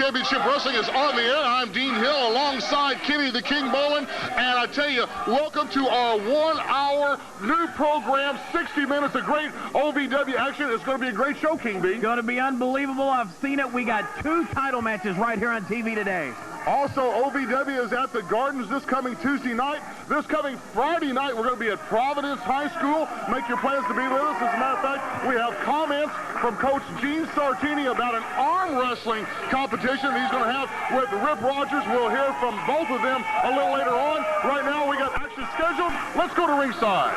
Championship Wrestling is on the air. I'm Dean Hill alongside Kenny the King Bolin. And I tell you, welcome to our 1 hour new program, 60 minutes of great OVW action. It's going to be a great show, King B. It's going to be unbelievable. I've seen it. We got 2 title matches right here on TV today. Also, OVW is at the Gardens this coming Tuesday night. This coming Friday night, we're going to be at Providence High School. Make your plans to be with us. As a matter of fact, we have comments from Coach Gene Sartini about an arm wrestling competition he's going to have with Rip Rogers. We'll hear from both of them a little later on. Right now, we got action scheduled. Let's go to ringside.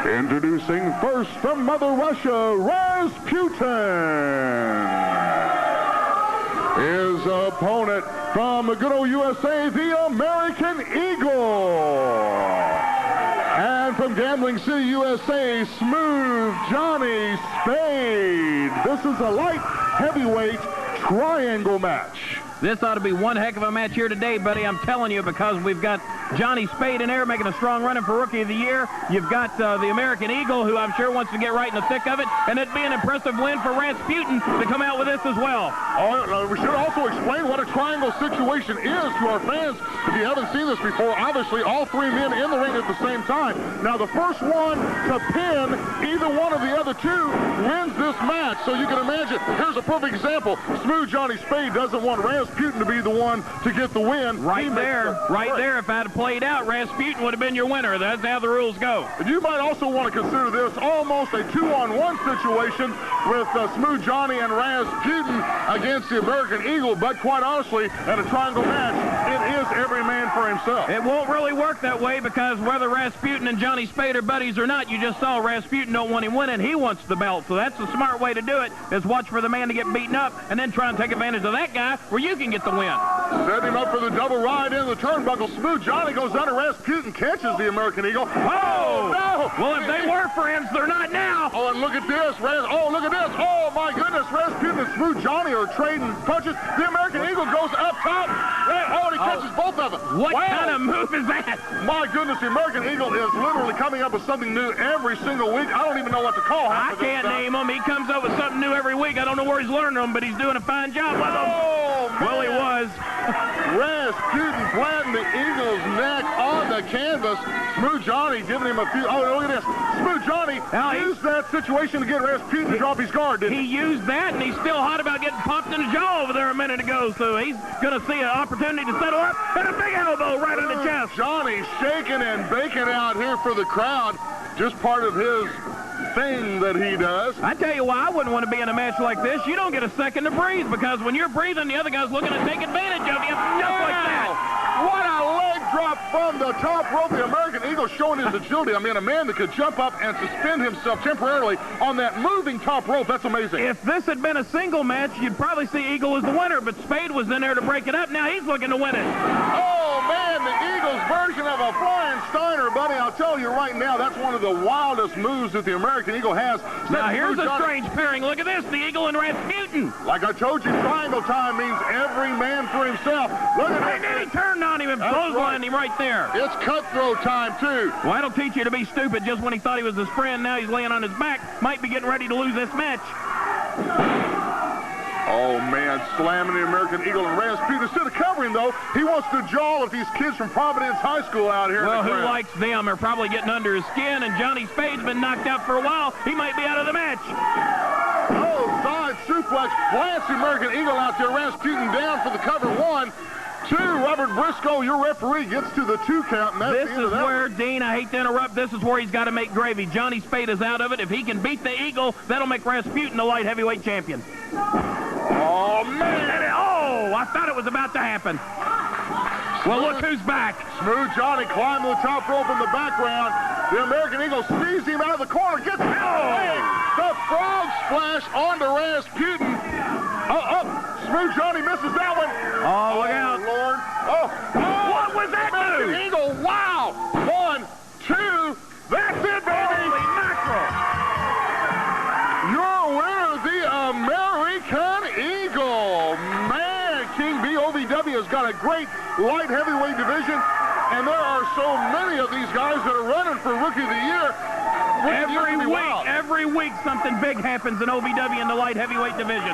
Introducing first from Mother Russia, Rasputin. His opponent from the good old USA, the American Eagle. And from Gambling City, USA, Smooth Johnny Spade. This is a light heavyweight triangle match. This ought to be one heck of a match here today, buddy. I'm telling you, because we've got Johnny Spade in there making a strong run for Rookie of the Year. You've got the American Eagle, who I'm sure wants to get right in the thick of it. And it'd be an impressive win for Rasputin to come out with this as well. Oh, we should also explain what a triangle situation is to our fans. If you haven't seen this before, obviously all 3 men in the ring at the same time. Now, the first one to pin either one of the other 2 wins this match. So you can imagine, here's a perfect example. Smooth Johnny Spade doesn't want Rasputin to be the one to get the win. Right there. If I had played out, Rasputin would have been your winner. That's how the rules go. You might also want to consider this almost a 2-on-1 situation with Smooth Johnny and Rasputin against the American Eagle, but quite honestly, at a triangle match, it is every man for himself. It won't really work that way, because whether Rasputin and Johnny Spade are buddies or not, you just saw Rasputin don't want him winning. He wants the belt, so that's the smart way to do it, is watch for the man to get beaten up and then try and take advantage of that guy where you can get the win. Set him up for the double ride in the turnbuckle. Smooth Johnny goes under. Rasputin catches the American Eagle. Oh, no! Well, if they were friends, they're not now. Oh, and look at this. Look at this. Oh, my goodness. Rasputin and Smooth Johnny are trading punches. The American Eagle goes up top. Oh, and he catches both of them. What kind of move is that? My goodness, the American Eagle is literally coming up with something new every single week. I don't even know what to call him. I can't name him. He comes up with something new every week. I don't know where he's learning them, but he's doing a fine job with them. Oh, man. Well, he was. Rasputin flattened the Eagle's neck on the canvas. Smooth Johnny giving him a few. Oh, look at this. Smooth Johnny used that situation to get Rasputin to drop his guard, didn't he? He used that, and he's still hot about getting popped in the jaw over there a minute ago. So he's going to see an opportunity to settle up, and a big elbow right in the chest. Johnny shaking and baking out here for the crowd. Just part of his thing that he does. I tell you why I wouldn't want to be in a match like this. You don't get a second to breathe, because when you're breathing, the other guy's looking to take advantage of you, just like that. What a leg drop from the top rope. The American Eagle showing his agility. I mean, a man that could jump up and suspend himself temporarily on that moving top rope. That's amazing. If this had been a single match, you'd probably see Eagle as the winner, but Spade was in there to break it up. Now he's looking to win it. Oh, man, the Eagle's version of a flying Steiner, buddy. I'll tell you right now, that's one of the wildest moves that the American Eagle has. Now, here's a strange pairing. Look at this, the Eagle and Rasputin. Like I told you, triangle time means every man for himself. Look at that. And then he turned on him and clotheslined him right there. It's cutthroat time, too. Well, that'll teach you to be stupid. Just when he thought he was his friend, now he's laying on his back. Might be getting ready to lose this match. Oh, man, slamming the American Eagle, and Rasputin, instead of covering, though, he wants to jaw with these kids from Providence High School out here. Well, who likes them? Are probably getting under his skin, and Johnny Spade's been knocked out for a while. He might be out of the match. Oh, side suplex, plants the American Eagle out there. Rasputin down for the cover. 1, 2. Robert Briscoe, your referee, gets to the 2 count, and that's this is where, Dean, I hate to interrupt, this is where he's got to make gravy. Johnny Spade is out of it. If he can beat the Eagle, that'll make Rasputin the light heavyweight champion. Oh, man. Oh, I thought it was about to happen. Well, look who's back. Smooth Johnny climbing the top rope in the background. The American Eagle sees him out of the corner, gets him away. The frog splash onto Rasputin. Smooth Johnny misses that one. Oh, look out. Lord. What was that American move? Eagle, wow. 1, 2, that's it, baby. Holy mackerel. Your winner, the American Eagle. Man, King B, OVW has got a great light heavyweight division, and there are so many of these guys that are running for Rookie of the Year. Every week something big happens in OVW in the light heavyweight division.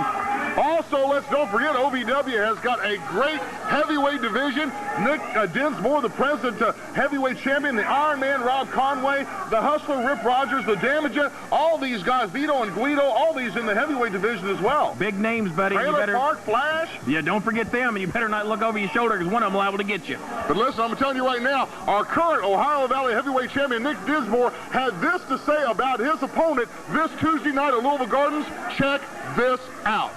Also, let's don't forget, OVW has got a great heavyweight division. Nick Dinsmore, the present heavyweight champion, the Ironman Rob Conway, the Hustler Rip Rogers, the Damager, all these guys, Vito and Guido, all these in the heavyweight division as well. Big names, buddy. Trailer Park Flash. Yeah, don't forget them, and you better not look over your shoulder because one of them liable to get you. But listen, I'm telling you right now, our current Ohio Valley heavyweight champion, Nick Dinsmore, had this to say about his opponent this Tuesday night at Louisville Gardens. Check this out.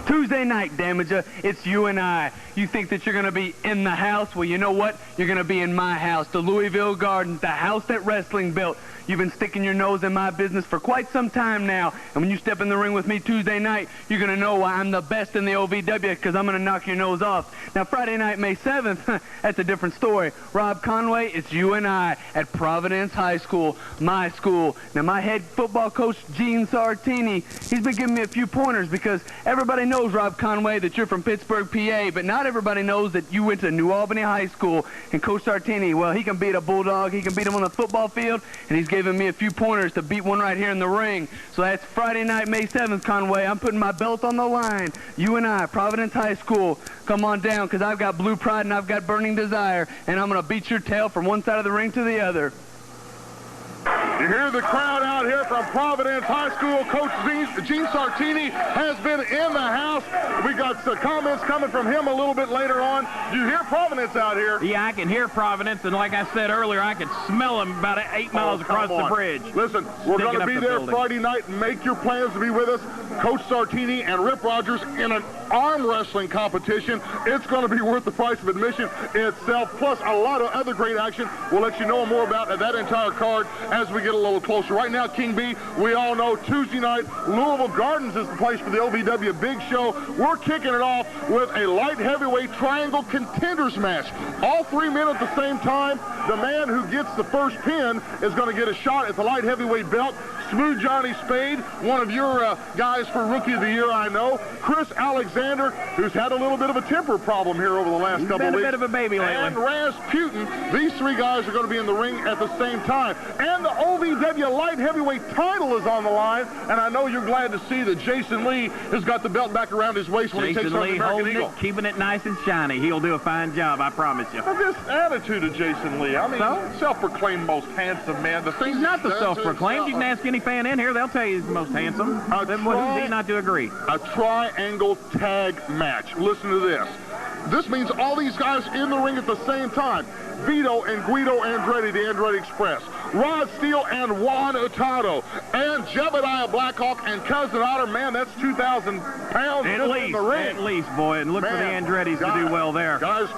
Tuesday night, Damager, it's you and I. You think that you're going to be in the house? Well, you know what? You're going to be in my house, the Louisville Gardens, the house that wrestling built. You've been sticking your nose in my business for quite some time now. And when you step in the ring with me Tuesday night, you're going to know why I'm the best in the OVW, because I'm going to knock your nose off. Now, Friday night, May 7th, that's a different story. Rob Conway, it's you and I at Providence High School, my school. Now, my head football coach, Gene Sartini, he's been giving me a few pointers because everybody knows, Rob Conway, that you're from Pittsburgh, PA, but not everybody knows that you went to New Albany High School. And Coach Sartini, well, he can beat a bulldog, he can beat him on the football field, and he's giving me a few pointers to beat one right here in the ring. So that's Friday night, May 7th, Conway. I'm putting my belt on the line. You and I, Providence High School, come on down, because I've got blue pride and I've got burning desire, and I'm going to beat your tail from one side of the ring to the other. You hear the crowd out here from Providence High School. Coach Gene Sartini has been in the house. We got some comments coming from him a little bit later on. You hear Providence out here? Yeah, I can hear Providence, and like I said earlier, I can smell them about 8 miles across the bridge. Listen, we're going to be there Friday night. Make your plans to be with us. Coach Sartini and Rip Rogers in an arm wrestling competition. It's going to be worth the price of admission itself, plus a lot of other great action. We'll let you know more about that entire card as we get a little closer. Right now, King B, we all know Tuesday night, Louisville Gardens is the place for the OVW Big Show. We're kicking it off with a light heavyweight triangle contenders match. All 3 men at the same time. The man who gets the first pin is going to get a shot at the light heavyweight belt. Smooth Johnny Spade, one of your guys for Rookie of the Year, I know. Chris Alexander, who's had a little bit of a temper problem here over the last couple of weeks. Been a bit of a baby lately. And Rasputin. These 3 guys are going to be in the ring at the same time. And the OVW light heavyweight title is on the line. And I know you're glad to see that Jason Lee has got the belt back around his waist when he takes on the American Eagle. It, keeping it nice and shiny. He'll do a fine job, I promise you. Now, this attitude of Jason Lee, I mean, self-proclaimed most handsome man. He's not the self-proclaimed. You can ask any fan in here, they'll tell you he's the most handsome. Who's he not to agree? A triangle tag match. Listen to this. This means all these guys in the ring at the same time. Vito and Guido Andretti, the Andretti Express. Rod Steele and Juan Hurtado. And Jebediah Blackhawk and Cousin Otter. Man, that's 2,000 pounds in the ring. At least, boy. And look for the Andrettis to do well there. Guys,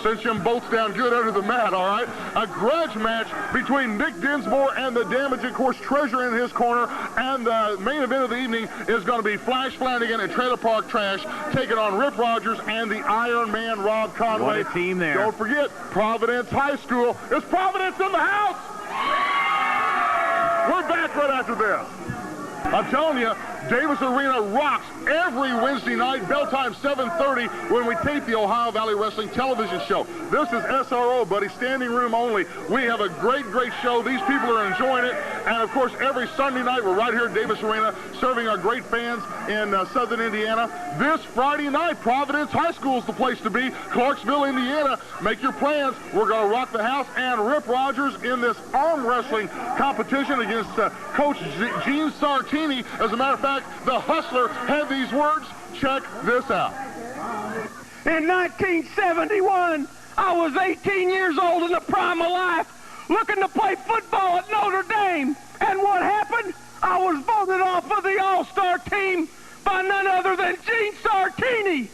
cinch them both down good under the mat, all right? A grudge match between Nick Dinsmore and the Damage, of course, Treasure in his corner. And the main event of the evening is going to be Flash Flanagan and Trailer Park Trash taking on Rip Rogers and the Iron Man Rob Conway. What a team there. Don't forget, Providence High School. Is Providence in the house? We're back right after this. I'm telling you, Davis Arena rocks every Wednesday night, bell time 7:30 when we tape the Ohio Valley Wrestling television show. This is SRO, buddy, standing room only. We have a great show. These people are enjoying it. And, of course, every Sunday night we're right here at Davis Arena serving our great fans in southern Indiana. This Friday night, Providence High School is the place to be. Clarksville, Indiana. Make your plans. We're going to rock the house. And Rip Rogers in this arm wrestling competition against Coach Gene Sartini. As a matter of fact, the Hustler had these words. Check this out. In 1971, I was 18 years old in the prime of life, looking to play football at Notre Dame. And what happened? I was voted off of the All-Star team by none other than Gene Sartini.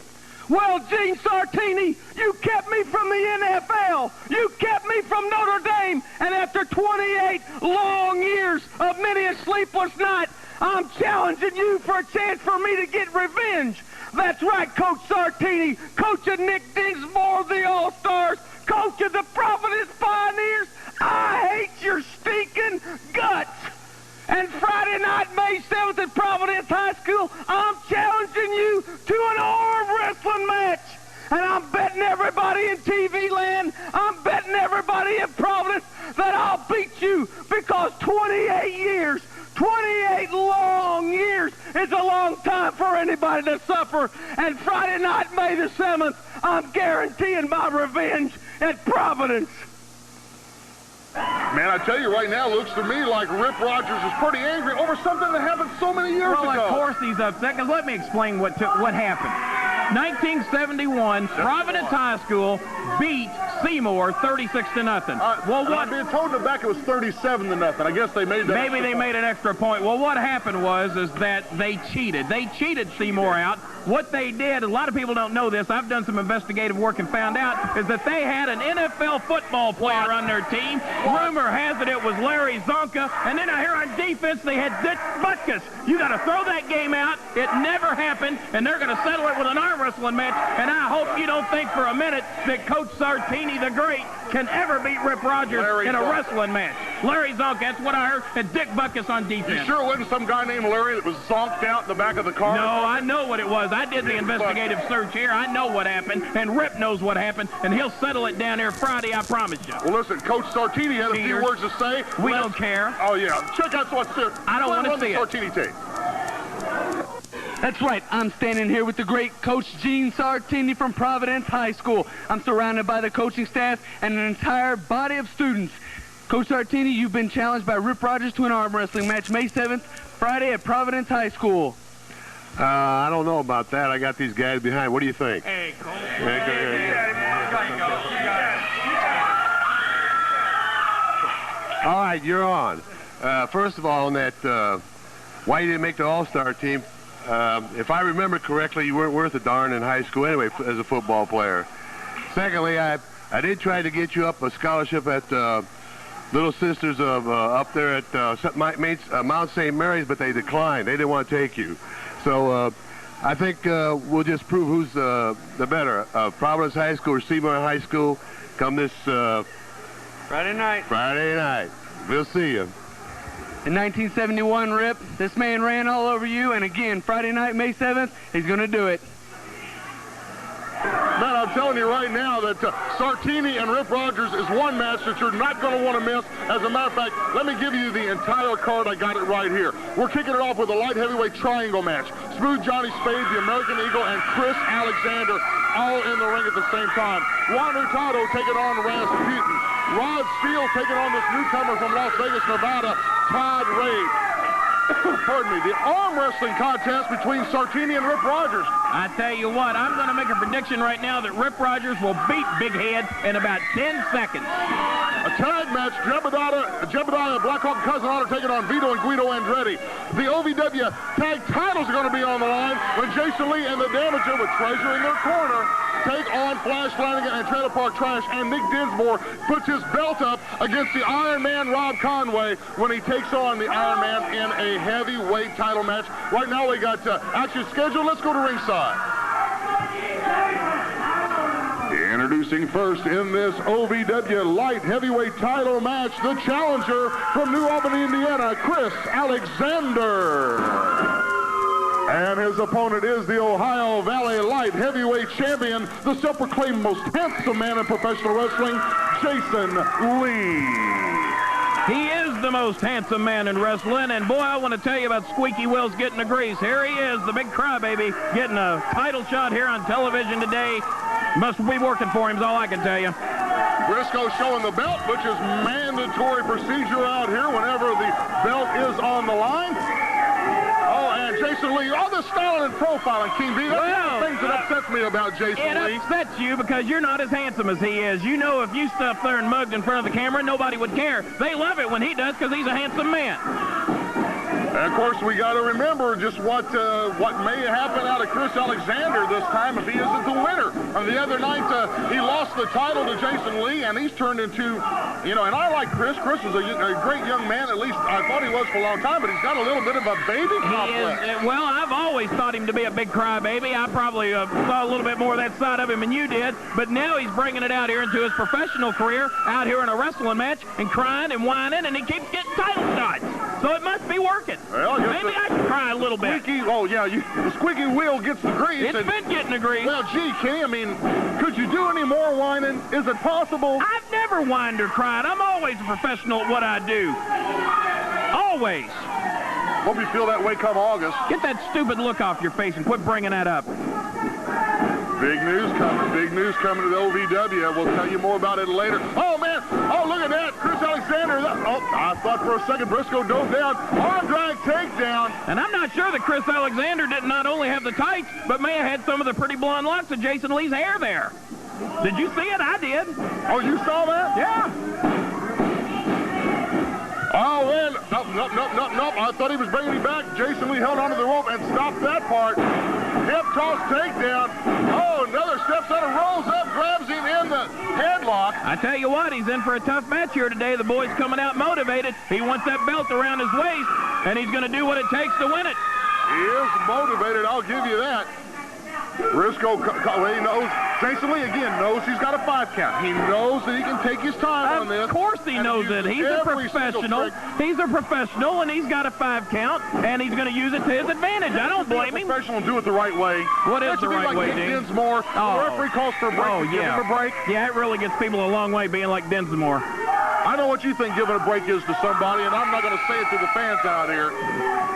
Well, Gene Sartini, you kept me from the NFL. You kept me from Notre Dame. And after 28 long years of many a sleepless night, I'm challenging you for a chance for me to get revenge. That's right, Coach Sartini, coach of Nick Dinsmore, the All-Stars, coach of the Providence Pioneers. I hate your stinking guts. And Friday night, May 7th at Providence High School, I'm challenging you to an arm wrestling match. And I'm betting everybody in TV land, I'm betting everybody in Providence that I'll beat you, because 28 long years It's a long time for anybody to suffer. And Friday night, May the 7th, I'm guaranteeing my revenge at Providence. Man, I tell you right now, looks to me like Rip Rogers is pretty angry over something that happened so many years ago. Well, of course he's upset, because let me explain what happened. 1971, Providence High School beat Seymour 36-0. Well, I'm being told in the back it was 37-0. I guess they made that. Maybe they made an extra point. Well, what happened was that they cheated. They cheated Seymour out. What they did, a lot of people don't know this, I've done some investigative work and found out, is that they had an NFL football player on their team. Rumor has it was Larry Zonka. And then I hear on defense they had Dick Butkus. You got to throw that game out. It never happened, and they're going to settle it with an arm wrestling match. And I hope you don't think for a minute that Coach Sartini the Great can ever beat Rip Rogers in a wrestling match. Larry Zonka, that's what I heard, and Dick Butkus on defense. You sure it wasn't some guy named Larry that was zonked out in the back of the car? No, I know what it was. I did the investigative search here. I know what happened, and Rip knows what happened, and he'll settle it down here Friday, I promise you. Well, listen, Coach Sartini had a few words to say. We don't care. Oh, yeah. Check out what's there. I don't want to see it. Sartini tape. That's right. I'm standing here with the great Coach Gene Sartini from Providence High School. I'm surrounded by the coaching staff and an entire body of students. Coach Sartini, you've been challenged by Rip Rogers to an arm wrestling match May 7th, Friday at Providence High School. I don't know about that. I got these guys behind. What do you think? Hey, Coach. All right, you're on. First of all, on that, why you didn't make the All-Star team, if I remember correctly, you weren't worth a darn in high school anyway as a football player. Secondly, I did try to get you up a scholarship at Little Sisters of up there at Mount St. Mary's, but they declined. They didn't want to take you. So I think we'll just prove who's the better, Providence High School or Seymour High School, come this Friday night. Friday night. We'll see you. In 1971, Rip, this man ran all over you, and again, Friday night, May 7th, he's going to do it. Man, I'm telling you right now that Sartini and Rip Rogers is one match that you're not going to want to miss. As a matter of fact, let me give you the entire card. I got it right here. We're kicking it off with a light heavyweight triangle match. Smooth Johnny Spade, the American Eagle, and Chris Alexander all in the ring at the same time. Juan Hurtado taking on Rasputin. Rod Steele taking on this newcomer from Las Vegas, Nevada, Todd Rave. Pardon me, the arm wrestling contest between Sartini and Rip Rogers. I tell you what, I'm going to make a prediction right now that Rip Rogers will beat Big Head in about 10 seconds. A tag match, Jebediah, Blackhawk, and Cousin Otter taking on Vito and Guido Andretti. The OVW tag titles are going to be on the line when Jason Lee and the Damager, with Treasure in their corner, take on Flanagan and Trailer Park Trash, and Nick Dinsmore puts his belt up against the Ironman Rob Conway when he takes on the Ironman in a heavyweight title match. Right now we got action scheduled. Let's go to ringside. Introducing first in this OVW light heavyweight title match, the challenger from New Albany, Indiana, Chris Alexander. And his opponent is the Ohio Valley light heavyweight champion, the self-proclaimed most handsome man in professional wrestling, Jason Lee. He is the most handsome man in wrestling, and boy, I want to tell you about Squeaky Will's getting the grease. Here he is, the big crybaby, getting a title shot here on television today. Must be working for him is all I can tell you. Briscoe showing the belt, which is mandatory procedure out here whenever the belt is on the line. Oh, and Jason Lee, all this styling and profiling, King B. That's one of the things that upsets me about Jason Lee. It upsets you because you're not as handsome as he is. You know if you stood up there and mugged in front of the camera, nobody would care. They love it when he does because he's a handsome man. And of course, we got to remember just what may happen out of Chris Alexander this time if he isn't the winner. The other night, he lost the title to Jason Lee, and he's turned into, and I like Chris. Chris is a great young man. At least I thought he was for a long time, but he's got a little bit of a baby complex. Well, I've always thought him to be a big crybaby. I probably saw a little bit more of that side of him than you did, but now he's bringing it out here into his professional career, out here in a wrestling match, and crying and whining, and he keeps getting title shots. So it must be working. Well, maybe I can cry a little bit. The squeaky wheel gets the grease. It's been getting the grease. Well, gee, Kenny, could you do any more whining? Is it possible? I've never whined or cried. I'm always a professional at what I do. Always. Hope you feel that way come August. Get that stupid look off your face and quit bringing that up. Big news coming to the OVW. We'll tell you more about it later. Oh, man. Oh, look at that. Chris Alexander. Oh, I thought for a second Briscoe dove down. Arm drag takedown. And I'm not sure that Chris Alexander did not only have the tights, but may have had some of the pretty blonde locks of Jason Lee's hair there. Did you see it? I did. Oh, you saw that? Yeah. Oh, man. Nope. I thought he was bringing me back. Jason Lee held onto the rope and stopped that part. Hip toss takedown. Oh, another steps out and rolls up, grabs him in the headlock. I tell you what, he's in for a tough match here today. The boy's coming out motivated. He wants that belt around his waist, and he's going to do what it takes to win it. He is motivated, I'll give you that. Briscoe, he knows. Jason Lee, again, knows he's got a 5 count. He knows that he can take his time on this. Of course he knows it. He's a professional. He's a professional, and he's got a 5 count, and he's going to use it to his advantage. I don't blame him. Professional and do it the right way. What is the right way, Dean? Dinsmore. The referee calls for a break. Oh, Give him a break. Yeah, it really gets people a long way being like Dinsmore. I know what you think giving a break is to somebody, and I'm not going to say it to the fans out here.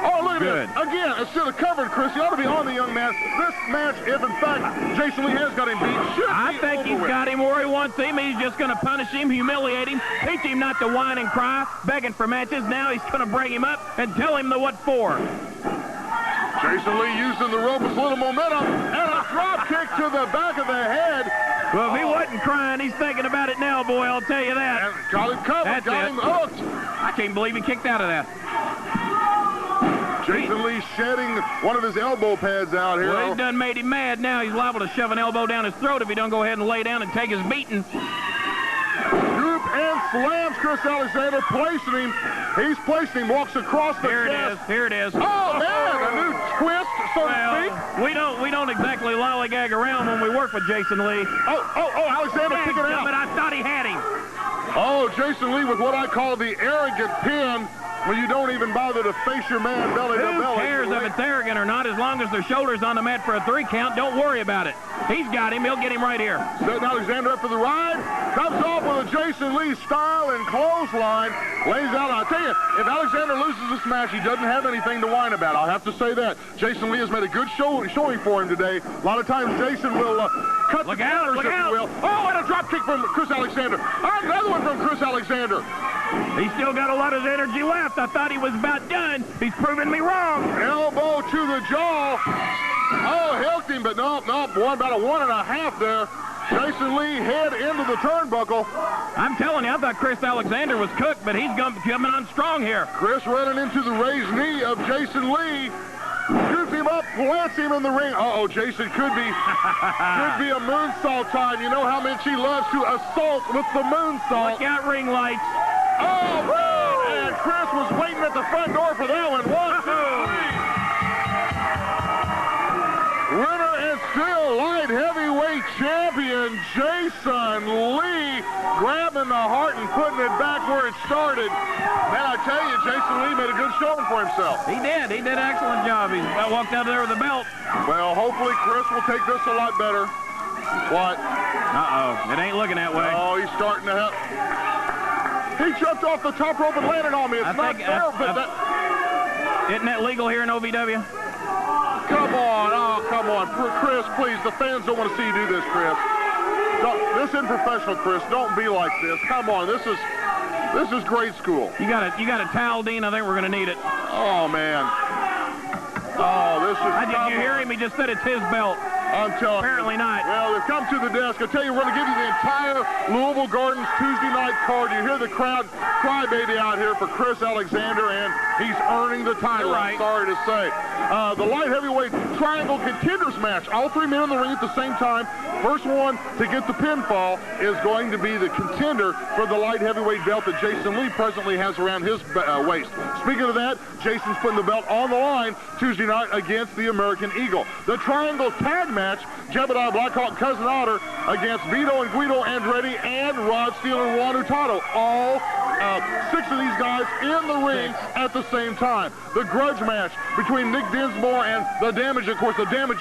Oh, look at this. Again, instead of covered, Chris, you ought to be on the young man. This match, if in fact Jason Lee has got him beat, I think he's got him where he wants him. He's just going to punish him, humiliate him, teach him not to whine and cry, begging for matches. Now he's going to bring him up and tell him the what for. Jason Lee using the rope with a little momentum, and a drop kick to the back of the head. Well, if he wasn't crying, he's thinking about it now, boy, I'll tell you that. And got him covered, got him hooked. I can't believe he kicked out of that. Jason Lee shedding one of his elbow pads out here. Well, he's done made him mad now. He's liable to shove an elbow down his throat if he don't go ahead and lay down and take his beating. Scoop and slams Chris Alexander, placing him. He's placing him, walks across the chest. Here it is. Oh, man, a new twist, so to speak. We don't exactly lollygag around when we work with Jason Lee. Oh, Alexander kicking out. But I thought he had him. Oh, Jason Lee with what I call the arrogant pin, when you don't even bother to face your man belly to belly. Who cares if it's arrogant or not? As long as their shoulder's on the mat for a 3 count, don't worry about it. He's got him. He'll get him right here. Setting Alexander up for the ride. Comes off with a Jason Lee style and clothesline. Lays out. I'll tell you, if Alexander loses this match, he doesn't have anything to whine about. I'll have to say that. Jason Lee has made a good showing for him today. A lot of times Jason will cut the counters, if you will. Oh, and a drop kick from Chris Alexander. Another one from Chris Alexander. He's still got a lot of energy left. I thought he was about done. He's proven me wrong. Elbow to the jaw. Oh, helped him, but no, about a 1.5 there. Jason Lee head into the turnbuckle. I'm telling you, I thought Chris Alexander was cooked, but he's coming on strong here. Chris running into the raised knee of Jason Lee. Scoops him up, plants him in the ring. Uh-oh, Jason could be a moonsault time. You know how much he loves to assault with the moonsault. Look out, ring lights. Oh, man, and Chris was waiting at the front door for that one. 1, 2, 3. Winner and still light heavyweight champion Jason Lee, grabbing the heart and putting it back where it started. Man, I tell you, Jason Lee made a good showing for himself. He did an excellent job. He walked out there with the belt. Well, hopefully Chris will take this a lot better. What? Uh-oh, it ain't looking that way. Oh, he's starting to help. He jumped off the top rope and landed on me. It's not fair, but that... Isn't that legal here in OVW? Come on. Chris, please, the fans don't want to see you do this, Chris. This isn't professional, Chris. Don't be like this. Come on, this is grade school. You got a towel, Dean? I think we're going to need it. Oh, man. Oh, this is... Did you hear him? He just said it's his belt. I'm telling you. Apparently not. Well, they've come to the desk. I tell you, we're going to give you the entire Louisville Gardens Tuesday night card. You hear the crowd crybaby out here for Chris Alexander, and he's earning the title. Right. I'm sorry to say. The light heavyweight triangle contenders match. All 3 men in the ring at the same time. First one to get the pinfall is going to be the contender for the light heavyweight belt that Jason Lee presently has around his waist. Speaking of that, Jason's putting the belt on the line Tuesday night against the American Eagle. The triangle tag match, Jebediah, Blackhawk, Otter against Vito and Guido, Andretti, and Rod Steele and Juan Hurtado. All 6 of these guys in the ring at the same time. The grudge match between Nick Dinsmore and the Damage. Of course, the Damage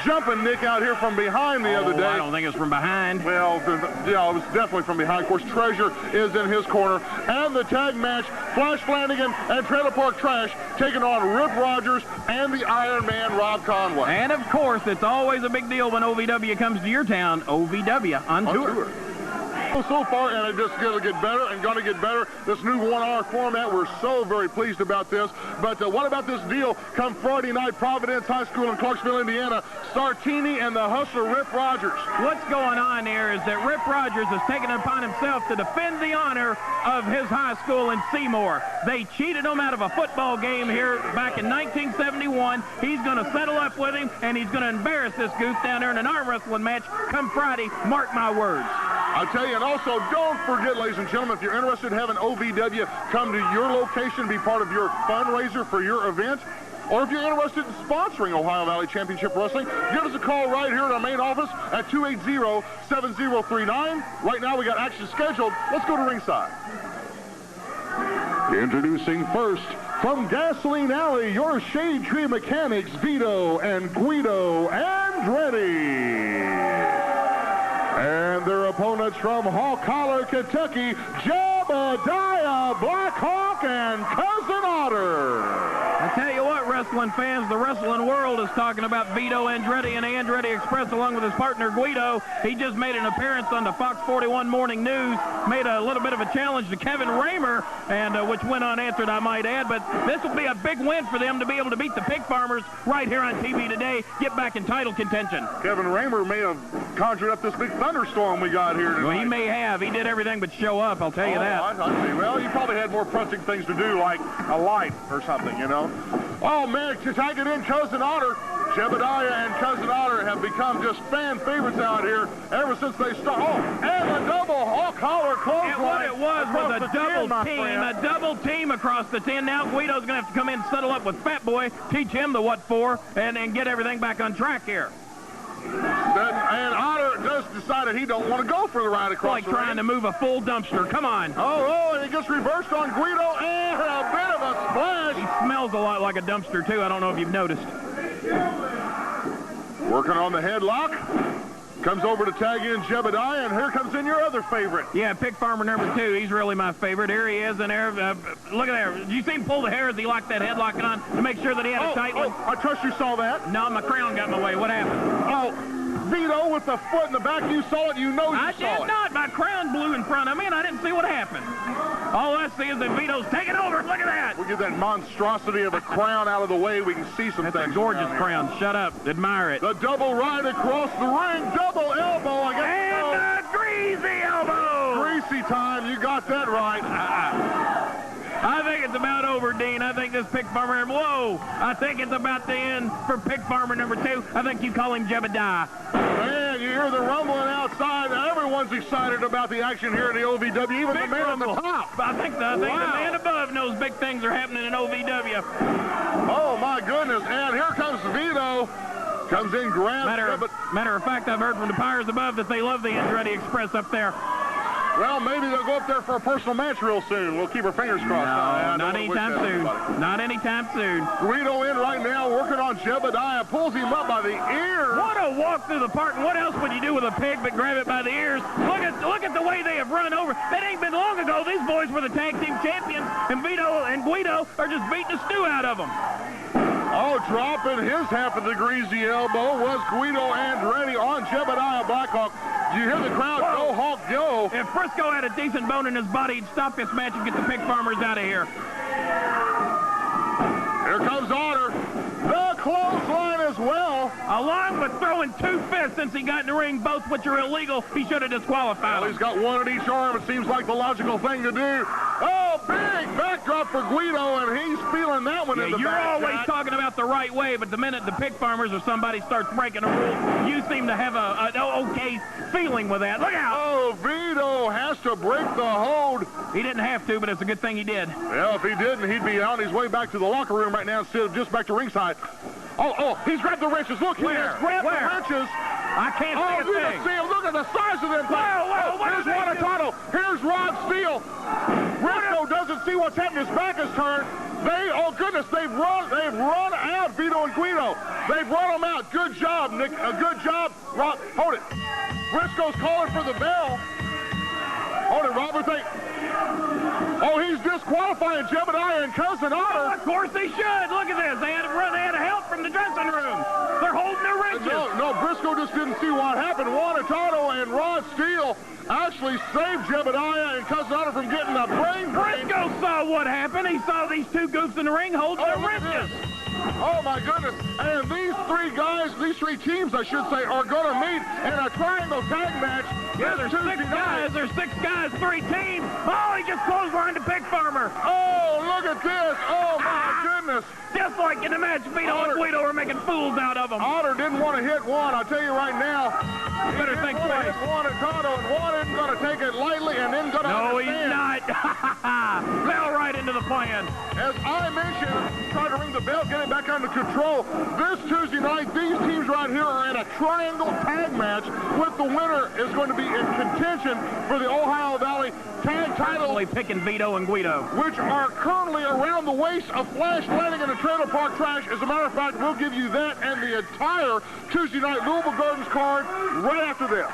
jumping Nick out here from behind the other day. I don't think it's from behind. Well, yeah, it was definitely from behind. Of course, Treasure is in his corner. And the tag match, Flash Flanagan and Trailer Park Trash taking on Rip Rogers and the Ironman Rob Conway. And, of course, it's always a big deal when OVW comes to your town. OVW on tour. So far, and it's just going to get better and going to get better. This new 1-hour format, we're so very pleased about this. But what about this deal come Friday night, Providence High School in Clarksville, Indiana, Sartini and the hustler Rip Rogers. What's going on here is that Rip Rogers has taken it upon himself to defend the honor of his high school in Seymour. They cheated him out of a football game here back in 1971. He's going to settle up with him, and he's going to embarrass this goof down there in an arm wrestling match come Friday. Mark my words. I'll tell you, and also don't forget, ladies and gentlemen, if you're interested in having OVW come to your location, be part of your fundraiser for your event, or if you're interested in sponsoring Ohio Valley Championship Wrestling, give us a call right here at our main office at 280-7039. Right now we got action scheduled. Let's go to ringside. Introducing first, from Gasoline Alley, your Shade Tree Mechanics, Vito and Guido Andretti. And their opponents from Hawk Collar, Kentucky, Jebediah, Blackhawk, and Cousin Otter. I tell you what, wrestling fans, the wrestling world is talking about Vito Andretti and Andretti Express along with his partner Guido. He just made an appearance on the Fox 41 Morning News, made a little bit of a challenge to Kevin Raymer, and which went unanswered, I might add. But this will be a big win for them to be able to beat the Pig Farmers right here on TV today, get back in title contention. Kevin Raymer may have conjured up this big thunderstorm we got here tonight. Well, he may have. He did everything but show up, I'll tell you that. I see. Well, he probably had more pressing things to do, like a light or something, you know. Oh, man, to tag it in, Cousin Otter. Jebediah and Cousin Otter have become just fan favorites out here ever since they started. Oh, and a double Hawk Collar clothesline. And what it was a double team across the 10. Now Guido's going to have to come in and settle up with Fat Boy, teach him the what for, and get everything back on track here. And Otter just decided he don't want to go for the ride across like trying to move a full dumpster. Come on. Oh, and he gets reversed on Guido, and a bit of a splash. He smells a lot like a dumpster, too. I don't know if you've noticed. Working on the headlock. Comes over to tag in Jebediah, and here comes in your other favorite. Yeah, Pig Farmer number 2. He's really my favorite. Here he is, and there. Look at there. Did you see him pull the hair as he locked that headlock on to make sure that he had a tight one? I trust you saw that. No, my crown got in my way. What happened? Oh, Vito with the foot in the back. You saw it. You know you saw it. I did not. My crown blew in front of me, and I didn't see what happened. All I see is that Vito's taking over. Look at that. We'll get that monstrosity of a crown out of the way. We can see some things. That's a gorgeous crown. Shut up. Admire it. The double ride across the ring. Double elbow. And a greasy elbow. Greasy time. You got that right. I think it's about over, Dean. I think this Pig Farmer, whoa, I think it's about to end for Pig Farmer number 2. I think you call him Jebediah. Man, you hear the rumbling outside. Everyone's excited about the action here in the OVW, even the man on the top. I think the man above knows big things are happening in OVW. Oh, my goodness. And here comes Vito. Comes in, grabs. Matter of fact, I've heard from the powers above that they love the Andretti Express up there. Well, maybe they'll go up there for a personal match real soon. We'll keep our fingers crossed. No, not anytime soon. Not anytime soon. Guido in right now, working on Jebediah. Pulls him up by the ears. What a walk through the park. And what else would you do with a pig but grab it by the ears? Look at the way they have run over. That ain't been long ago. These boys were the tag team champions, and Vito and Guido are just beating the stew out of them. Oh, dropping his half of the greasy elbow was Guido Andretti on Jebediah Blackhawk. You hear the crowd, go Hawk, go. If Frisco had a decent bone in his body, he'd stop this match and get the Pig Farmers out of here. Here comes Otter. The clothesline as well. Along with throwing 2 fists since he got in the ring, both which are illegal, he should have disqualified him. He's got one at each arm. It seems like the logical thing to do. Oh, big backdrop for Guido, and he's feeling that one in the back. You're always talking about the right way, but the minute the Pig Farmers or somebody starts breaking a rule, you seem to have an okay feeling with that. Look out! Oh, Vito has to break the hold. He didn't have to, but it's a good thing he did. Well, if he didn't, he'd be on his way back to the locker room right now instead of just back to ringside. Oh, he's grabbed the wrenches. Look, he has grabbed the wrenches. I can't see a thing. See him. Look at the size of them. Whoa, what here's is that? Guido. Here's Rod Steele. Briscoe doesn't see what's happening. His back is turned. Oh goodness, they've run out Vito and Guido. They've run them out. Good job, Nick. Good job, Rob. Hold it. Briscoe's calling for the bell. Hold it, Robert. Oh, he's disqualifying Jebediah and Cousin Otter. Of course they should. Look at this. They had help from the dressing room. They're holding their wrenches. No, Briscoe just didn't see what happened. Wanatato and Rod Steele actually saved Jebediah and Cousin Otter from getting a brain drain. Briscoe saw what happened. He saw these two goofs in the ring holding their wrenches. Oh, my goodness. And these three teams, I should say, are going to meet in a triangle tag match. Yeah, there's six guys, 3 teams. Oh, he just clotheslined the pig farmer. Oh, look at this. Oh, my goodness. Just like in the match, Vito and Guido are making fools out of them. Otter didn't want to hit one. I'll tell you right now. You better think twice. Wanatato, and one isn't going to take it lightly and then going to understand. No, he's not. Fell right into the plan. As I mentioned, trying to ring the bell, get it back under control. This Tuesday night, these teams right here are in a triangle tag match with the winner is going to be in contention for the Ohio Valley tag title. Picking Vito and Guido, which are currently around the waist of Flash Flanagan and Trailer Park Trash. As a matter of fact, we'll give you that and the entire Tuesday night Louisville Gardens card right after this.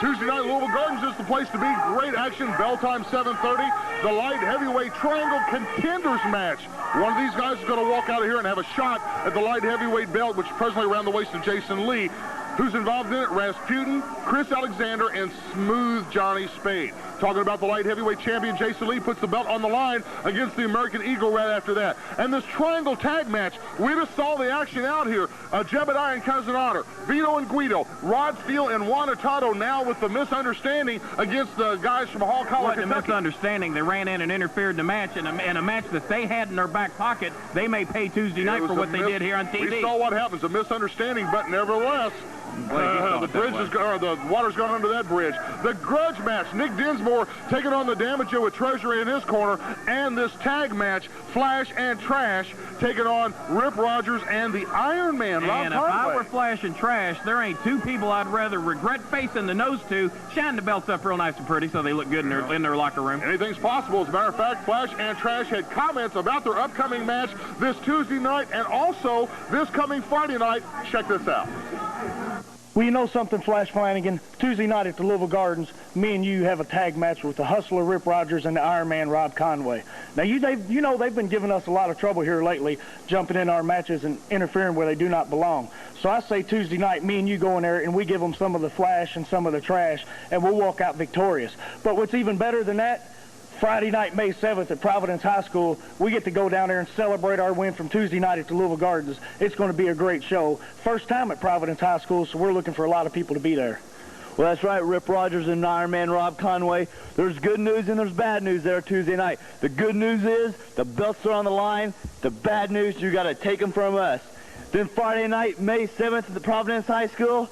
Tuesday night Louisville Gardens is the place to be. Great action. Bell time 7:30. The light heavyweight triangle contenders match. One of these guys is going to walk out of here and have a shot at the light heavyweight belt, which is presently around the waist of Jason Lee. Who's involved in it? Rasputin, Chris Alexander, and Smooth Johnny Spade. Talking about the light heavyweight champion, Jason Lee puts the belt on the line against the American Eagle right after that. And this triangle tag match, we just saw the action out here. Jebediah and Cousin Otter, Vito and Guido, Rod Steele and Wanatato now with the misunderstanding against the guys from Hall College. What a misunderstanding. They ran in and interfered in the match, in a match that they had in their back pocket. They may pay Tuesday night for what they did here on TV. We saw what happens, a misunderstanding, but nevertheless, the water's gone under that bridge. The grudge match, Nick Dinsmore taking on the Damager with Treasury in his corner, and this tag match, Flash and Trash taking on Rip Rogers and the Ironman. And if I were Flash and Trash, there ain't two people I'd rather regret facing than those two. Shine the belts up real nice and pretty so they look good in their locker room. Anything's possible. As a matter of fact, Flash and Trash had comments about their upcoming match this Tuesday night and also this coming Friday night. Check this out. Well, you know something, Flash Flanagan? Tuesday night at the Louisville Gardens, me and you have a tag match with the Hustler Rip Rogers and the Ironman Rob Conway. Now, they've been giving us a lot of trouble here lately, jumping in our matches and interfering where they do not belong. So I say Tuesday night, me and you go in there and we give them some of the Flash and some of the Trash, and we'll walk out victorious. But what's even better than that, Friday night, May 7th at Providence High School, we get to go down there and celebrate our win from Tuesday night at the Louisville Gardens. It's going to be a great show. First time at Providence High School, so we're looking for a lot of people to be there. Well, that's right, Rip Rogers and Ironman Rob Conway. There's good news and there's bad news there Tuesday night. The good news is the belts are on the line. The bad news, you got to take them from us. Then Friday night, May 7th at the Providence High School,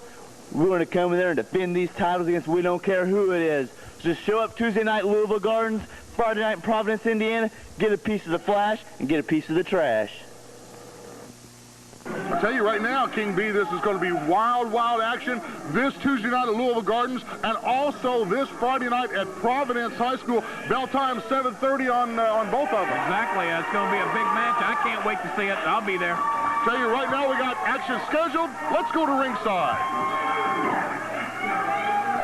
we're going to come in there and defend these titles against we don't care who it is. Just show up Tuesday night Louisville Gardens, Friday night in Providence, Indiana, get a piece of the Flash and get a piece of the Trash. I tell you right now, King B, this is going to be wild, wild action this Tuesday night at Louisville Gardens and also this Friday night at Providence High School. Bell time 7:30 on both of them. Exactly. It's going to be a big match. I can't wait to see it. I'll be there. Tell you right now, we got action scheduled. Let's go to ringside.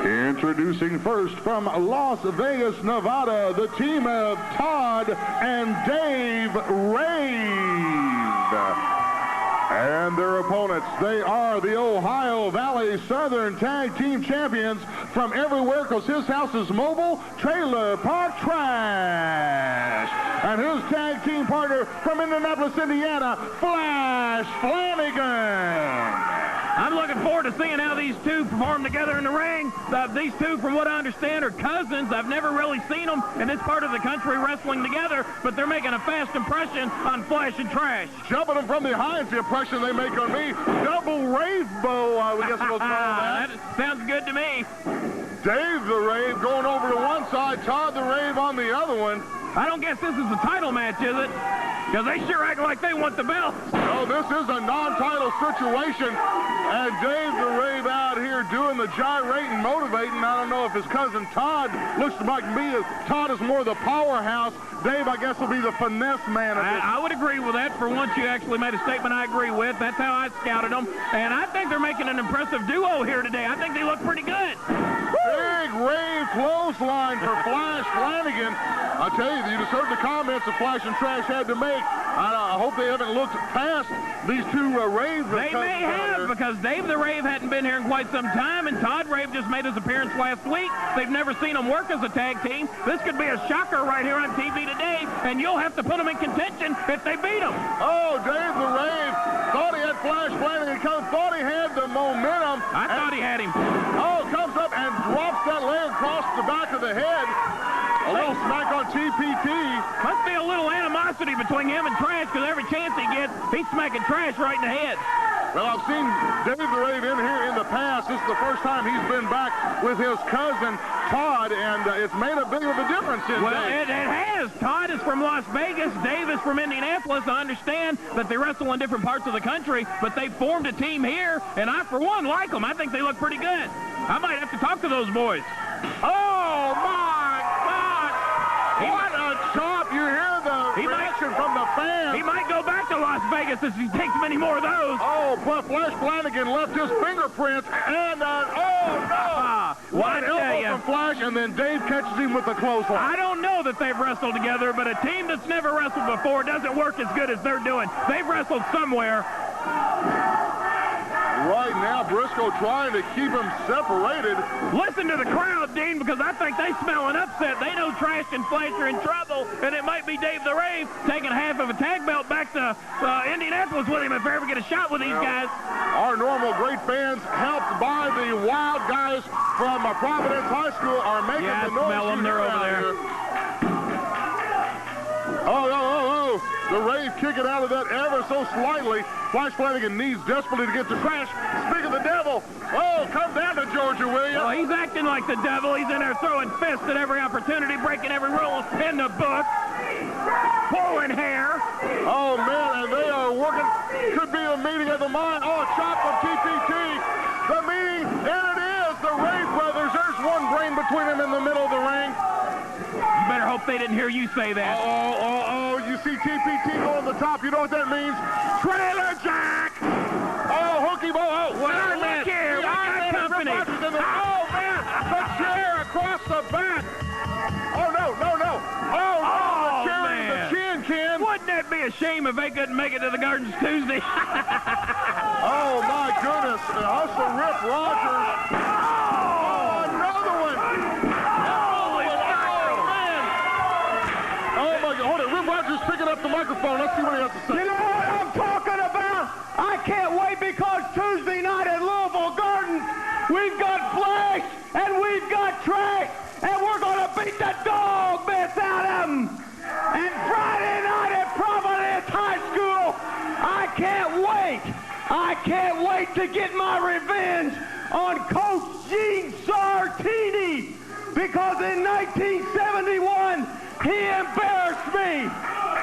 Introducing first from Las Vegas, Nevada, the team of Todd and Dave Rave. And their opponents, they are the Ohio Valley Southern Tag Team Champions from everywhere because his house is mobile, Trailer Park Trash. And his tag team partner from Indianapolis, Indiana, Flash Flanagan. I'm looking forward to seeing how these two perform together in the ring. These two, from what I understand, are cousins. I've never really seen them in this part of the country wrestling together, but they're making a fast impression on Flash and Trash. Jumping them from behind, the impression they make on me. Double Rave bow, I guess we'll call that. That sounds good to me. Dave the Rave going over to one side, Todd the Rave on the other one. I don't guess this is a title match, is it? because they sure act like they want the belt. Oh, this is a non-title situation. And Dave the Rave out here doing the gyrating, motivating. I don't know if his cousin Todd looks like me. Todd is more the powerhouse. Dave, I guess, will be the finesse man of this. I would agree with that. For once, you actually made a statement I agree with. That's how I scouted them. And I think they're making an impressive duo here today. I think they look pretty good. Big Rave clothesline for Flash Flanagan. I tell you, you just heard the comments that Flash and Trash had to make. I hope they haven't looked past these two Rave. They may have, because Dave the Rave hadn't been here in quite some time, and Todd Rave just made his appearance last week. They've never seen them work as a tag team. This could be a shocker right here on TV today, and you'll have to put them in contention if they beat them. Oh, Dave the Rave thought he had Flash Flanagan, thought he had the momentum. I thought he had him. Oh, comes up and drops that leg across the back of the head. A little smack on TPT. Must be a little animosity between him and Trash, because every chance he gets, he's smacking Trash right in the head. Well, I've seen Dave the Rave in here in the past. This is the first time he's been back with his cousin, Todd, and it's made a big of a difference in Well, Dave. it has. Todd is from Las Vegas. Dave is from Indianapolis. I understand that they wrestle in different parts of the country, but they formed a team here, and I, for one, like them. I think they look pretty good. I might have to talk to those boys. Oh, my God! What a chop! You hear the reaction from the fans. He might go back to Las Vegas if he takes many more of those. Oh, Flash Flanagan left his fingerprints, and oh, no! One elbow from Flash, and then Dave catches him with the clothesline. I don't know that they've wrestled together, but a team that's never wrestled before doesn't work as good as they're doing. They've wrestled somewhere. Right now, Briscoe trying to keep them separated. Listen to the crowd, Dean, because I think they smell an upset. They know Trash and Flash are in trouble, and it might be Dave the Rave taking half of a tag belt back to Indianapolis with him if they ever get a shot with these guys. Our normal great fans, helped by the wild guys from Providence High School, are making the noise. Smell them. They're over there. Oh. The Rave kick it out of that ever so slightly. Flash Flanagan needs desperately to get to Trash. Speak of the devil. Oh, come down to Georgia, will you? Well, he's acting like the devil. He's in there throwing fists at every opportunity, breaking every rule in the book, pulling hair. Oh, man, and they are working. Could be a meeting of the mind. Oh, a chop from TPT. The meeting, and it is the Rave brothers. There's one brain between them in the middle of the ring. You better hope they didn't hear you say that. Oh, you see TPT go on the top. You know what that means? Trailer Jack! Oh, hooky ball. Oh, well, look here. We got company. Oh, man, the chair across the back. Oh, no. Oh, the chair man. The chin, Ken. Wouldn't that be a shame if they couldn't make it to the Gardens Tuesday? Oh, my goodness. The Hustler Rip Rogers. Oh, another one. Oh, my God. Hold it. Rip Rogers picking up the microphone. Let's see what he has to say. You know what I'm talking about? I can't wait because Tuesday night at Louisville Gardens, we've got Flash and we've got Trash, and we're going to beat the dog mess out of them. And Friday night at Providence High School, I can't wait to get my revenge on Coach Gene Sartini, because in 1971, he embarrassed me.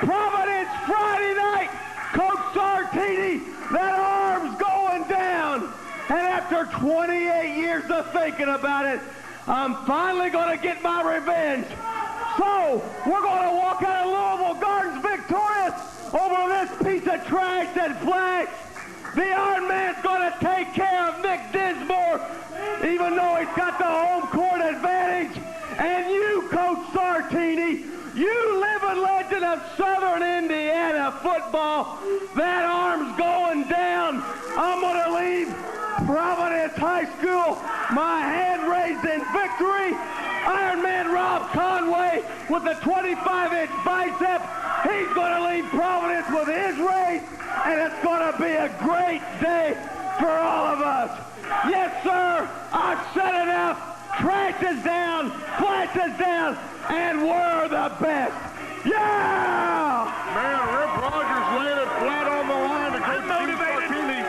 Providence Friday night, Coach Sartini, that arm's going down. And after 28 years of thinking about it, I'm finally going to get my revenge. So, we're going to walk out of Louisville Gardens victorious over this piece of trash and Flash. The Iron Man's going to take care of Nick Dinsmore, even though he's got the home court advantage. And you, Coach Sartini, you living legend of Southern Indiana football, that arm's going down. I'm going to leave Providence High School, my hand raised in victory. Ironman Rob Conway with the 25-inch bicep. He's going to leave Providence with his race, and it's going to be a great day for all of us. Yes, sir, I've said enough. Trash is down, Flash is down, and we're the best. Yeah! Man, Rip Rogers laying it flat on the line to Coach Sartini.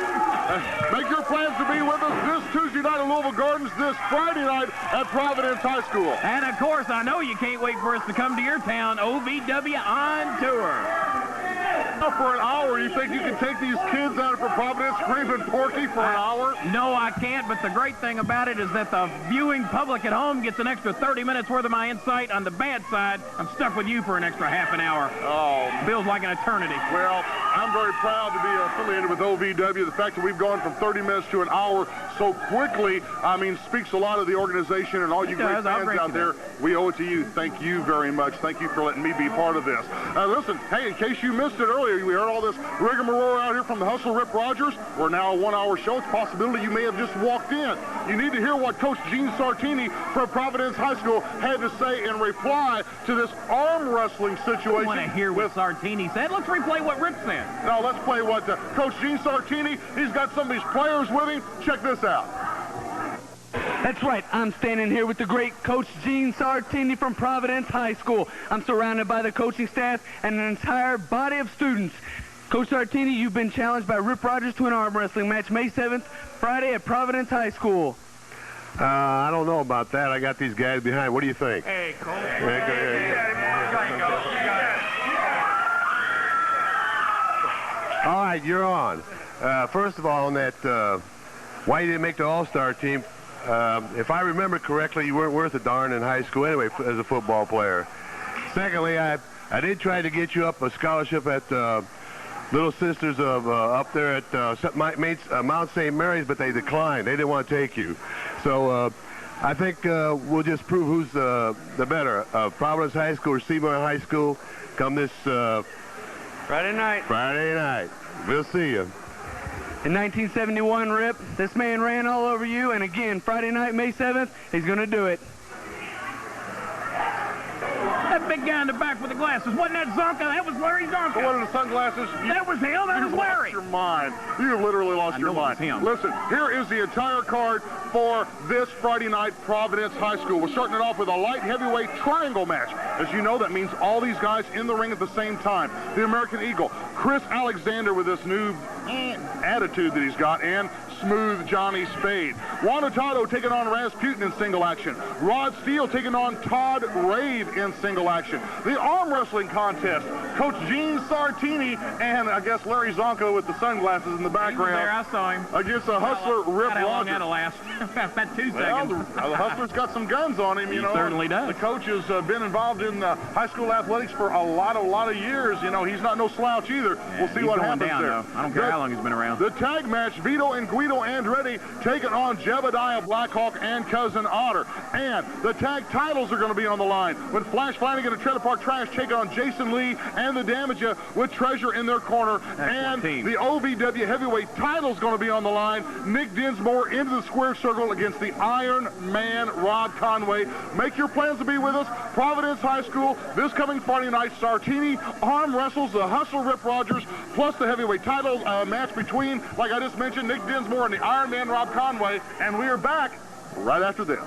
Make your plans to be with us this Tuesday night at Louisville Gardens, this Friday night at Providence High School. And, of course, I know you can't wait for us to come to your town, OVW on tour. For an hour, you think you can take these kids out for Providence screaming Porky for an hour? No, I can't, but the great thing about it is that the viewing public at home gets an extra 30 minutes worth of my insight. On the bad side, I'm stuck with you for an extra half an hour. Oh. Feels like an eternity. Well, I'm very proud to be affiliated with OVW. The fact that we've gone from 30 minutes to an hour so quickly, I mean, speaks a lot of the organization and all you great fans out there. We owe it to you. Thank you very much. Thank you for letting me be part of this. Listen, hey, in case you missed it earlier, we heard all this rigmarole out here from the Hustle Rip Rogers. We're now a one-hour show. It's a possibility you may have just walked in. You need to hear what Coach Gene Sartini from Providence High School had to say in reply to this arm wrestling situation. I want to hear what Sartini said. Let's replay what Rip said. No, let's play what Coach Gene Sartini, he's got some of these players with him. Check this out. That's right. I'm standing here with the great Coach Gene Sartini from Providence High School. I'm surrounded by the coaching staff and an entire body of students. Coach Sartini, you've been challenged by Rip Rogers to an arm wrestling match May 7th, Friday at Providence High School. I don't know about that. I got these guys behind. What do you think? Hey, Coach. All right, you're on. First of all, on that, why you didn't make the All-Star team, if I remember correctly, you weren't worth a darn in high school anyway as a football player. Secondly, I did try to get you up a scholarship at Little Sisters of up there at Mount St. Mary's, but they declined. They didn't want to take you. So I think we'll just prove who's the better. Providence High School or Seymour High School come this Friday night. Friday night. We'll see you. In 1971, Rip, this man ran all over you, and again, Friday night, May 7th, he's going to do it. That big guy in the back with the glasses, wasn't that Zonka? That was Larry Zonka. What are the sunglasses? That was him. That was Larry. You lost your mind. You literally lost your mind. Listen, here is the entire card for this Friday night, Providence High School. We're starting it off with a light heavyweight triangle match. As you know, that means all these guys in the ring at the same time. The American Eagle, Chris Alexander with this new attitude that he's got, and Smooth Johnny Spade. Juan Otado taking on Rasputin in single action. Rod Steele taking on Todd Rave in single action. The arm wrestling contest, Coach Gene Sartini and I guess Larry Zonka with the sunglasses in the background. There, I saw him. Against the Hustler Rip Rogers. How long that'll last? About 2 seconds. The Hustler's got some guns on him, you know. He certainly does. The coach has been involved in high school athletics for a lot of years. You know, he's not no slouch either. Yeah, we'll see what happens down, there. Though. I don't care how long he's been around. The tag match, Vito and Guido Andretti taking on Jebediah, Blackhawk, and cousin Otter. And the tag titles are going to be on the line when Flash Flanagan and Trailer Park Trash take on Jason Lee and the Damager with Treasure in their corner. And the OVW heavyweight title's going to be on the line. Nick Dinsmore into the square circle against the Iron Man Rob Conway. Make your plans to be with us. Providence High School this coming Friday night. Sartini arm wrestles the Hustle Rip Rogers plus the heavyweight title match between, like I just mentioned, Nick Dinsmore and the Iron Man Rob Conway. And we are back right after this.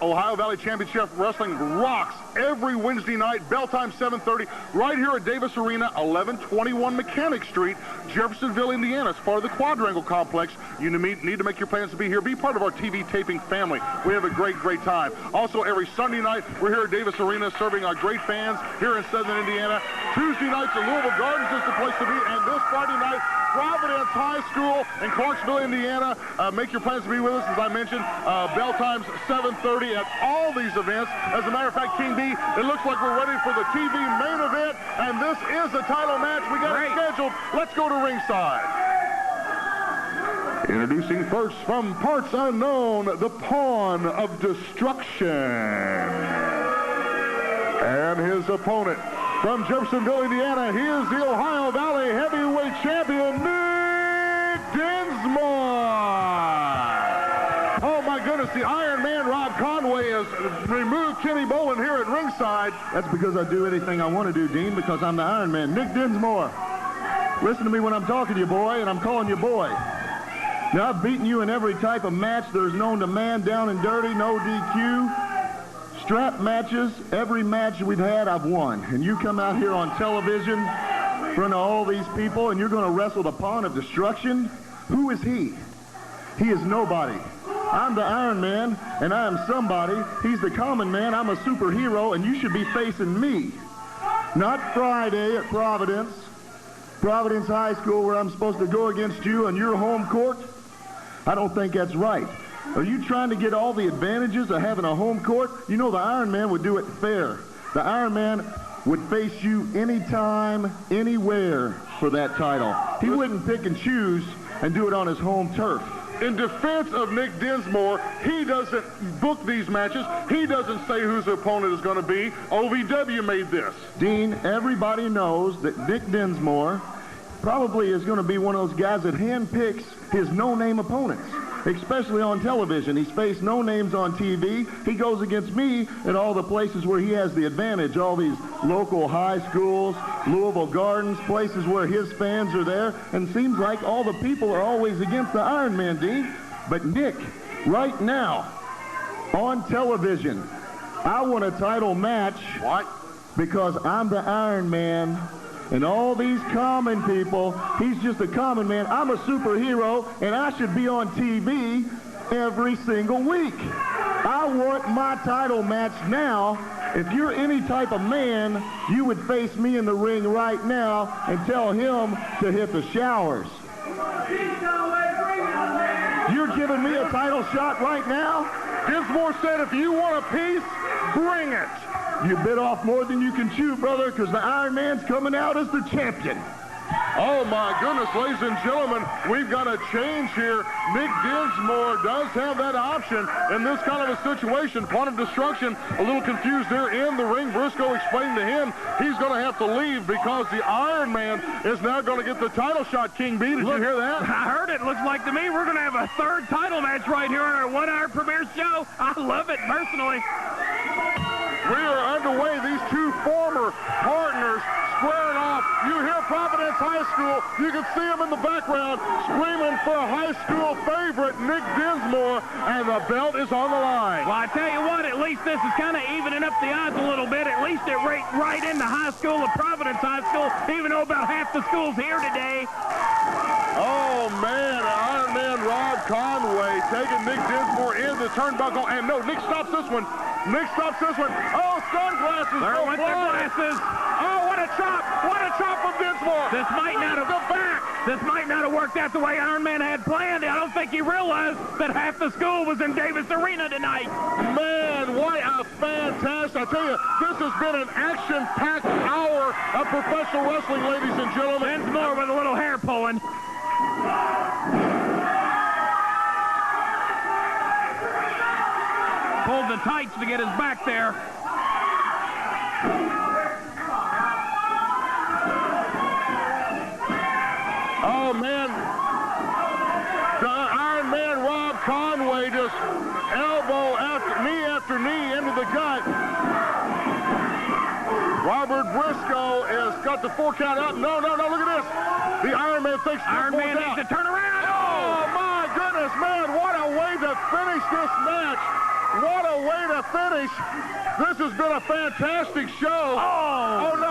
Ohio Valley Championship Wrestling rocks every Wednesday night, bell time 7:30, right here at Davis Arena, 1121 Mechanic Street, Jeffersonville, Indiana. It's part of the Quadrangle Complex. You need to make your plans to be here. Be part of our TV taping family. We have a great time. Also, every Sunday night, we're here at Davis Arena serving our great fans here in Southern Indiana. Tuesday nights at Louisville Gardens is the place to be. And this Friday night, Providence High School in Clarksville, Indiana. Make your plans to be with us, as I mentioned. Bell times 7:30 at all these events. As a matter of fact, King B, it looks like we're ready for the TV main event, and this is the title match. We got it scheduled. Let's go to ringside. Introducing first from parts unknown, the Pawn of Destruction. And his opponent from Jeffersonville, Indiana, he is the Ohio Valley Heavyweight Champion, Nick Dinsmore. Oh my goodness, the Iron Man Rob Conway has removed Kenny Bolin here at ringside. That's because I do anything I want to do, Dean, because I'm the Iron Man. Nick Dinsmore. Listen to me when I'm talking to you, boy, and I'm calling you boy. Now, I've beaten you in every type of match there's known to man, down and dirty, no DQ. Strap matches, every match we've had, I've won. And you come out here on television in front of all these people, and you're going to wrestle the Pawn of Destruction? Who is he? He is nobody. I'm the Iron Man, and I am somebody. He's the common man. I'm a superhero, and you should be facing me. Not Friday at Providence. Providence High School, where I'm supposed to go against you on your home court? I don't think that's right. Are you trying to get all the advantages of having a home court? You know the Ironman would do it fair. The Ironman would face you anytime, anywhere for that title. He wouldn't pick and choose and do it on his home turf. In defense of Nick Dinsmore, he doesn't book these matches. He doesn't say whose opponent is going to be. OVW made this. Dean, everybody knows that Nick Dinsmore probably is going to be one of those guys that handpicks his no-name opponents, especially on television. He's faced no names on TV. He goes against me at all the places where he has the advantage, all these local high schools, Louisville Gardens, places where his fans are there, and seems like all the people are always against the Ironman, Dean. But Nick, right now, on television, I want a title match. What? Because I'm the Ironman. And all these common people, he's just a common man. I'm a superhero, and I should be on TV every single week. I want my title match now. If you're any type of man, you would face me in the ring right now and tell him to hit the showers. You're giving me a title shot right now? Dinsmore said if you want a piece, bring it. You bit off more than you can chew, brother, because the Iron Man's coming out as the champion. Oh, my goodness, ladies and gentlemen, we've got a change here. Nick Dinsmore does have that option in this kind of a situation. Point of destruction, a little confused there in the ring. Briscoe explained to him he's going to have to leave because the Iron Man is now going to get the title shot. King B, did you hear that? I heard it. Looks like to me we're going to have a third title match right here on our 1 hour premiere show. I love it, personally. We are underway. These two former partners squaring off. You hear Providence High School. You can see them in the background screaming for a high school favorite, Nick Dinsmore, and the belt is on the line. Well, I tell you what, at least this is kind of evening up the odds a little bit. At least it right in the high school of Providence High School, even though about half the school's here today. Oh, man, Ironman Rob Conway taking Nick Dinsmore in the turnbuckle. And no, Nick stops this one. Nick stops this one. Oh, sunglasses. There went the glasses. Oh, what a chop. What a chop from Dinsmore. This might not have worked out the way Ironman had planned. I don't think he realized that half the school was in Davis Arena tonight. Man, what a fantastic. I tell you, this has been an action-packed hour of professional wrestling, ladies and gentlemen. Dinsmore with a little hair pulling. Pulled the tights to get his back there. Oh, man. The Iron Man Rob Conway just elbow after knee into the gut. Robert Briscoe has got the 4 count out. No, look at this. The Iron Man thinks Iron Man needs to turn around. Oh, my goodness, man. What a way to finish this match. What a way to finish. This has been a fantastic show. Oh, no.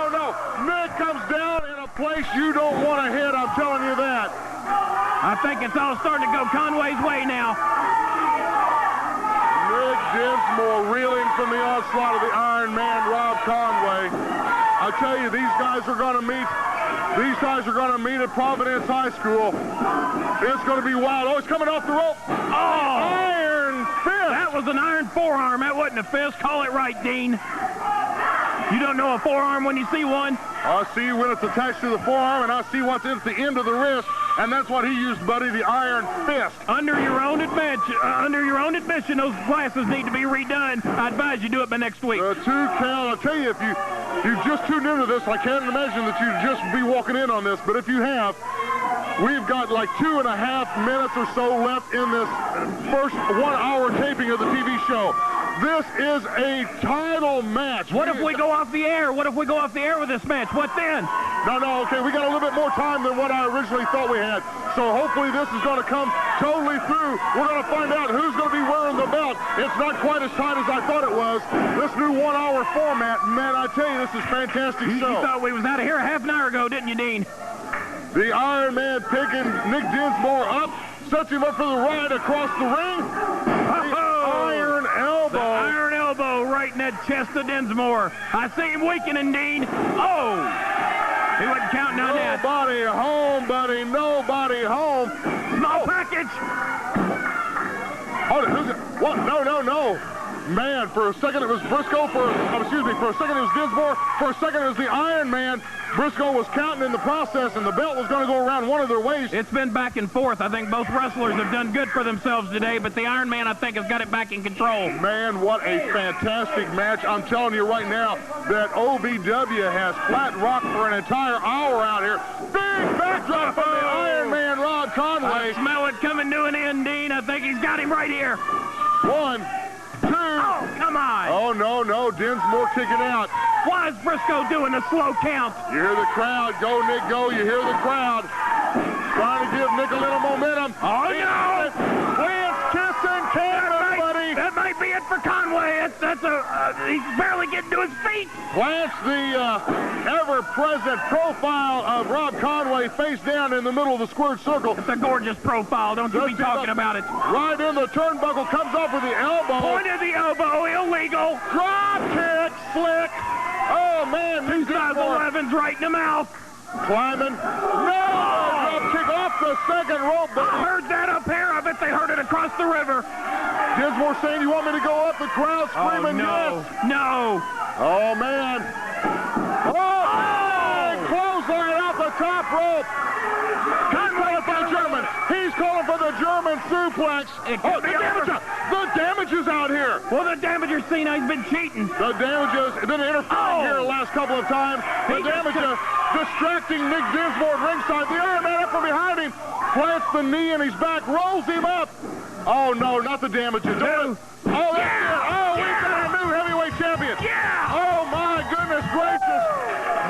Nick comes down in a place you don't want to hit, I'm telling you that. I think it's all starting to go Conway's way now. Nick Dinsmore reeling from the onslaught of the Iron Man, Rob Conway. I tell you, these guys are going to meet. These guys are going to meet at Providence High School. It's going to be wild. Oh, he's coming off the rope. Oh! Iron fist. That was an iron forearm. That wasn't a fist. Call it right, Dean. You don't know a forearm when you see one? I see when it's attached to the forearm, and I see what's at the end of the wrist, and that's what he used, buddy, the iron fist. Under your own admission, those glasses need to be redone. I advise you do it by next week. The 2 count. I'll tell you, if you just tuned into this, I can't imagine that you'd just be walking in on this, but if you have, we've got like 2.5 minutes or so left in this first 1 hour taping of the TV show. This is a title match. What if we go off the air? What if we go off the air with this match? What then? No, okay, we got a little bit more time than what I originally thought we had. So hopefully this is going to come totally through. We're going to find out who's going to be wearing the belt. It's not quite as tight as I thought it was. This new 1 hour format, man, I tell you, this is fantastic show. You thought we was out of here a half an hour ago, didn't you, Dean? The Iron Man picking Nick Dinsmore up, sets him up for the ride across the ring. Iron elbow. The iron elbow right in that chest of Dinsmore. I see him weakening, Dean. Oh! He wasn't counting on that. Nobody home, buddy. Nobody home. Small package. Hold it. What? No. Man, for a second it was Briscoe. For a second it was Dinsmore. For a second it was the Ironman. Briscoe was counting in the process, and the belt was going to go around one of their waists. It's been back and forth. I think both wrestlers have done good for themselves today, but the Ironman, I think, has got it back in control. Man, what a fantastic match. I'm telling you right now that OVW has flat rock for an entire hour out here. Big backdrop from the Ironman Rob Conway. I smell it coming to an end, Dean. I think he's got him right here. 1, 2. Oh, come on. Oh, no. Dinsmore kicking out. Why is Briscoe doing a slow count? You hear the crowd. Go, Nick, go. You hear the crowd. Trying to give Nick a little momentum. Oh, no. Lance kissing canvas, buddy. That might be it for Conway. He's barely getting to his feet. Lance, the ever-present profile of Rob Conway, face down in the middle of the squared circle. It's a gorgeous profile. Don't you be talking about it. Right in the turnbuckle, comes off with the elbow. Point of the elbow, illegal. Drop kick, slick. Oh, man. 2011's right in the mouth. Climbing. No! Drop kick off the second rope. I heard that up here. I bet they heard it across the river. Dinsmore saying, you want me to go up? The crowd screaming, no. yes. No. Oh, man. Oh! Clothesline off the top rope. He's calling for the German suplex. The damage is out here. Well, the Damager's seen he's been cheating. The Damager's been interfering here the last couple of times. The Damager distracting Nick Dinsmore at ringside. The Ironman up from behind him. Plants the knee in his back, rolls him up. Oh, no, not the Damager. Oh, that's it. Oh, we've got a new heavyweight champion. Yeah. Oh, my goodness gracious.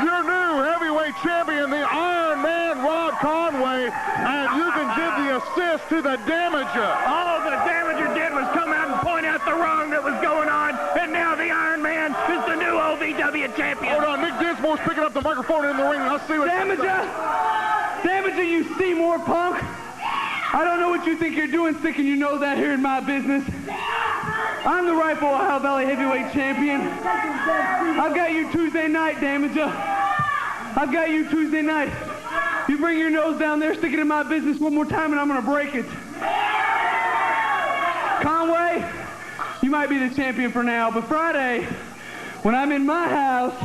Your new heavyweight champion, the Ironman Rob Conway, and you can give the assist to the Damager. All the Damager did was come out and point out the wrong that was going on, and now the Ironman is the new OVW champion. Hold on, Nick Dinsmore's picking up the microphone in the ring. Let's see what Damager, you Seymour punk. I don't know what you think you're doing sticking your nose out here in my business. I'm the rightful Ohio Valley heavyweight champion. I've got you Tuesday night, Damager. I've got you Tuesday night. You bring your nose down there, stick it in my business one more time, and I'm going to break it. Conway, you might be the champion for now, but Friday, when I'm in my house,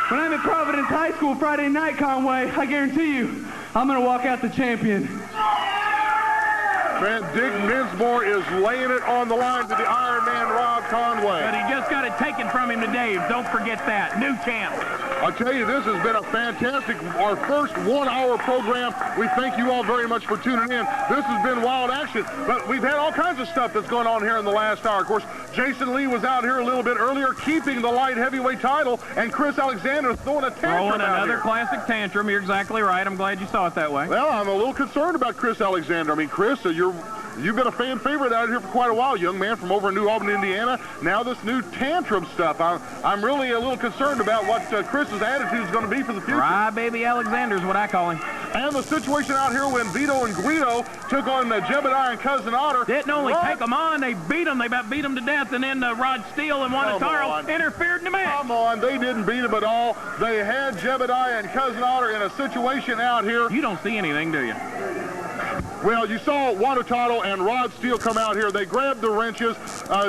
when I'm at Providence High School Friday night, Conway, I guarantee you, I'm going to walk out the champion. Man, Dick Dinsmore is laying it on the line to the Ironman Rob Conway. But he just got it taken from him today. Don't forget that. New champ. I'll tell you, this has been a fantastic, our first 1 hour program. We thank you all very much for tuning in. This has been wild action, but we've had all kinds of stuff that's going on here in the last hour. Of course, Jason Lee was out here a little bit earlier, keeping the light heavyweight title, and Chris Alexander throwing a tantrum another classic tantrum. You're exactly right. I'm glad you saw it that way. Well, I'm a little concerned about Chris Alexander. I mean, Chris, you've been a fan favorite out here for quite a while, young man from over in New Albany, Indiana. Now this new tantrum stuff. I'm really a little concerned about what Chris's attitude is going to be for the future. Cry baby Alexander is what I call him. And the situation out here when Vito and Guido took on Jebediah and Cousin Otter. Didn't only take them on, they beat them. They about beat them to death. And then Rod Steele and Wanataro interfered in the match. Come on, they didn't beat them at all. They had Jebediah and Cousin Otter in a situation out here. You don't see anything, do you? Well, you saw Wanataro and Rod Steele come out here. They grabbed the wrenches.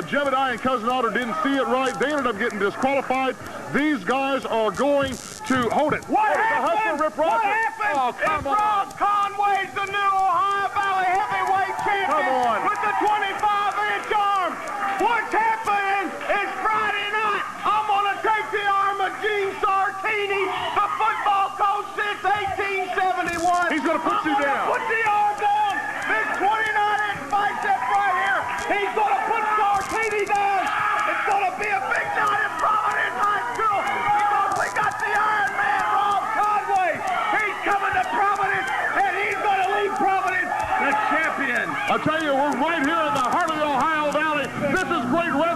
Jebediah and Cousin Otter didn't see it right. They ended up getting disqualified. These guys are going to hold it. What happened? What happened? Oh, come on. Rob Conway's the new Ohio Valley heavyweight champion. Come on. With the 25-inch arm. What's happening is Friday night. I'm going to take the arm of Gene Sartini, the football coach since 1871. He's going to put you down. Put the arm down. This 29-inch bicep right here. He's going to put Sartini down. It's going to be a big night in Providence High School because we got the Ironman Rob Conway. He's coming to Providence, and he's going to leave Providence the champion. I'll tell you, we're right here in the heart of the Ohio Valley. This is great wrestling.